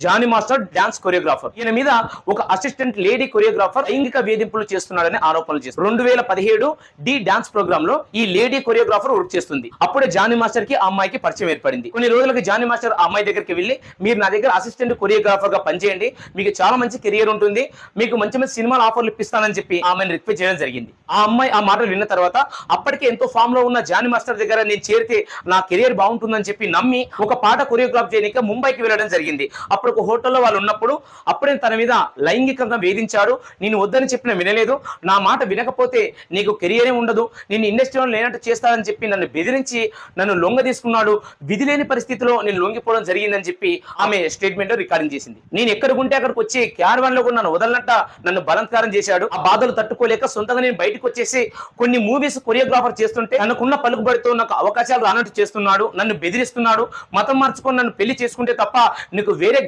Johnny master dance choreographer. ఈయన మీద ఒక అసిస్టెంట్ లేడీ కొరియోగ్రాఫర్ లైంగిక వేధింపులు చేస్తున్నాడని ఆరోపణలు చేస్తారు. 2017 డి డాన్స్ ప్రోగ్రామ్ లో ఈ లేడీ కొరియోగ్రాఫర్ వర్క్ చేస్తుంది. అప్పుడే జానీ మాస్టర్ కి ఆ అమ్మాయికి పరిచయం ఏర్పడింది. కొన్ని రోజులకి జానీ మాస్టర్ ఆ అమ్మాయి దగ్గరికి వెళ్లి, మీరు నా దగ్గర అసిస్టెంట్ కొరియోగ్రాఫర్ గా పనిచేయండి, మీకు చాలా మంచి కెరియర్ ఉంటుంది, మీకు మంచి మంచి సినిమాల ఆఫర్లు ఇప్పిస్తానని చెప్పి ఆమెను రిక్వెస్ట్ చేయడం జరిగింది. ఆ అమ్మాయి ఆ మాటలు విన్న తర్వాత అప్పటికే ఎంతో ఫామ్ లో ఉన్న జానీ మాస్టర్ దగ్గర నేను చేరితే నా కెరియర్ బాగుంటుందని చెప్పి నమ్మి ఒక పాట కొరియోగ్రాఫ్ చేయడానికి ముంబైకి వెళ్ళడం జరిగింది. అప్పుడు ఒక హోటల్లో వాళ్ళు ఉన్నప్పుడు అప్పుడే తన మీద లైంగికంగా వేధించాడు. నేను వద్దని చెప్పిన వినలేదు, నా మాట వినకపోతే నీకు కెరియరే ఉండదు, నేను ఇండస్ట్రీలో లేనట్టు చేస్తానని చెప్పి నన్ను బెదిరించి నన్ను లొంగ తీసుకున్నాడు. విధి లేని పరిస్థితిలో నేను లొంగిపోవడం జరిగిందని చెప్పి ఆమె స్టేట్మెంట్ రికార్డింగ్ చేసింది. నేను ఎక్కడికుంటే అక్కడికి వచ్చి క్యారవాన్ లో కూడా నన్ను వదలనట్ట నన్ను బలాత్కారం చేశాడు. ఆ బాధలు తట్టుకోలేక సొంతంగా నేను బయటకు వచ్చేసి కొన్ని మూవీస్ కొరియోగ్రాఫర్ చేస్తుంటే తనకున్న పలుకుబడితో నాకు అవకాశాలు రానట్టు చేస్తున్నాడు, నన్ను బెదిరిస్తున్నాడు, మతం మార్చుకొని నన్ను పెళ్లి చేసుకుంటే తప్ప నీకు వేరే